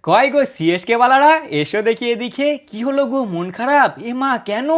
কয় গো সিএসকে বালারা, এসো দেখি এদিকে। কি হলো গো, মন খারাপ? এ মা, কেন?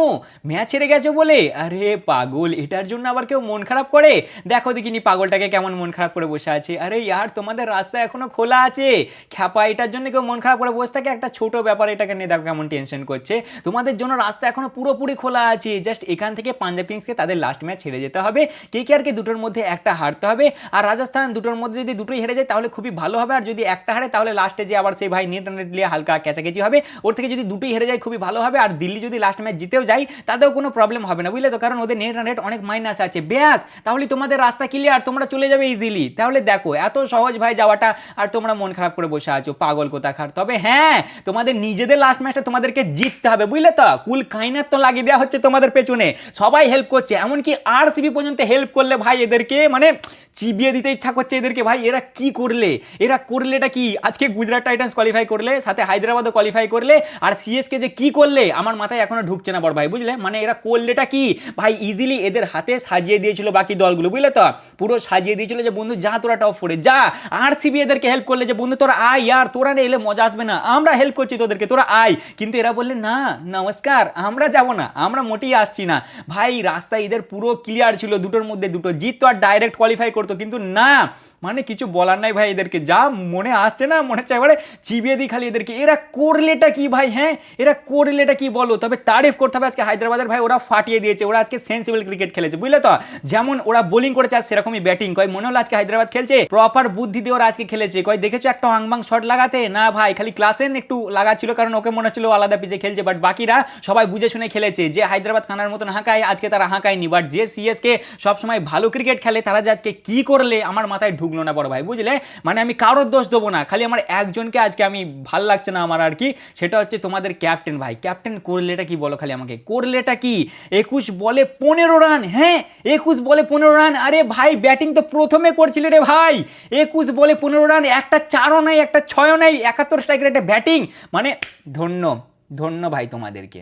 ম্যাচ হেরে গেছো বলে? আরে পাগল, এটার জন্য আবার কেউ মন খারাপ করে? দেখো দেখিনি পাগলটাকে কেমন মন খারাপ করে বসে আছে। আরে ইয়ার, তোমাদের রাস্তা এখনো খোলা আছে। খ্যাপা, এটার জন্য কেউ মন খারাপ করে বসে থাকে? একটা ছোট ব্যাপার, এটাকে নিয়ে দেখো কেমন টেনশন করছে। তোমাদের জন্য রাস্তা এখনো পুরোপুরি খোলা আছে। জাস্ট এখান থেকে পাঞ্জাব কিংসকে তাদের লাস্ট ম্যাচ হেরে যেতে হবে। কেকেআরকে দুটোর মধ্যে একটা হারতে হবে। আর রাজস্থান দুটোর মধ্যে যদি দুটোই হেরে যায় তাহলে খুবই ভালো হবে। আর যদি একটা হারে তাহলে লাস্টে যে আবার সেই ভাই নেট রান নিয়ে হালকা ক্যাচাকেচি হবে। ওর থেকে যদি দুটোই হেরে যায় খুবই ভালো হবে। আর দিল্লি যদি লাস্ট ম্যাচ জিতেও যায় তাতেও কোনো প্রবলেম হবে না, বুঝলে তো? কারণ ওদের নেট রান রেট অনেক মাইনাস আছে। ব্যাস, তাহলে তোমাদের রাস্তা ক্লিয়ার, তোমরা চলে যাবে ইজিলি। তাহলে দেখো এত সহজ ভাই যাওয়াটা, আর তোমরা মন খারাপ করে বসে আছো, পাগল কোথাকার। তবে হ্যাঁ, তোমাদের নিজেদের লাস্ট ম্যাচটা তোমাদেরকে জিততে হবে, বুঝলে তো? কুল কাইনার তো লাগিয়ে দেওয়া হচ্ছে তোমাদের পেছনে, সবাই হেল্প করছে। এমনকি আরসিবি পর্যন্ত হেল্প করলে ভাই এদেরকে মানে চিবিয়ে দিতে ইচ্ছা করছে এদেরকে। ভাই এরা কি করলে, এরা করলেটা কি? আজকে গুজরাট টাইটান্স কোয়ালিফাই করলে, সাথে হায়দ্রাবাদও কোয়ালিফাই করলে, আর সিএসকে যে কি করলে আমার মাথায় এখনো ঢুকছে না বড় ভাই, বুঝলে? মানে এরা করলেটা কি ভাই? ইজিলি এদের হাতে সাজিয়ে দিয়েছিল বাকি দলগুলো, বুঝলে তো? পুরো সাজিয়ে দিয়েছিল যে বন্ধু যা তোরা টপ ফোরে যা। আরসিবি এদেরকে হেল্প করলে যে বন্ধু তোরা আয়, ইয়ার তোরা এলে মজা আসবে না, আমরা হেল্প করছি তোদেরকে, তোরা আয়। কিন্তু এরা বললে না, নমস্কার, আমরা যাব না, আমরা মোটেই আসছি না। ভাই রাস্তা এদের পুরো ক্লিয়ার ছিল, দুটোর মধ্যে দুটো জিত তো আর ডাইরেক্ট কোয়ালিফাই করতো, কিন্তু না, মানে কিছু বলার নাই ভাই। এদেরকে যা মনে আসছে না, মনে হচ্ছে একবারে চিবিয়ে দিই খালি এদেরকে। এরা করলেটা কি ভাই? হ্যাঁ, এরা করলেটা কি বলো? তবে তারিফ করতে হবে আজকে হায়দ্রাবাদের, ভাই ওরা ফাটিয়ে দিয়েছে, ওরা আজকে সেন্সিবল ক্রিকেট খেলেছে, বুঝলে তো? যেমন ওরা বোলিং করেছে আর সেরকমই ব্যাটিং। কয় মনে হলো আজকে হায়দ্রাবাদ খেলছে প্রপার বুদ্ধি দিয়ে, ওরা আজকে খেলেছে। কয় দেখেছো একটা হাংবাং শট লাগাতে? না ভাই, খালি ক্লাসেন একটু লাগাচ্ছিল, কারণ ওকে মনে হচ্ছিল আলাদা পিচে খেলছে। বাট বাকিরা সবাই বুঝে শুনে খেলেছে। যে হায়দ্রাবাদ কানার মতন হাঁকায়, আজকে তারা হাঁকায়নি। বাট যে সিএসকে সবসময় ভালো ক্রিকেট খেলে, তারা যে আজকে কি করলে আমার মাথায় ঢুকলো না বড় ভাই, বুঝলে? মানে আমি কারোর দোষ দেবো না, খালি আমার একজনকে আজকে আমি ভাল লাগছে না আমার আর কি। সেটা হচ্ছে তোমাদের ক্যাপ্টেন ভাই। ক্যাপ্টেন করলেটা কি বলো খালি আমাকে, করলেটা কি? 21 বলে 15 রান। হ্যাঁ, 21 বলে 15 রান। আরে ভাই ব্যাটিং তো প্রথমে করছিলে রে ভাই। 21 বলে 15 রান, একটা চারও নাই, একটা ছয়ও নাই, 71 স্ট্রাইকের একটা ব্যাটিং। মানে ধন্য, ধন্য ভাই তোমাদেরকে।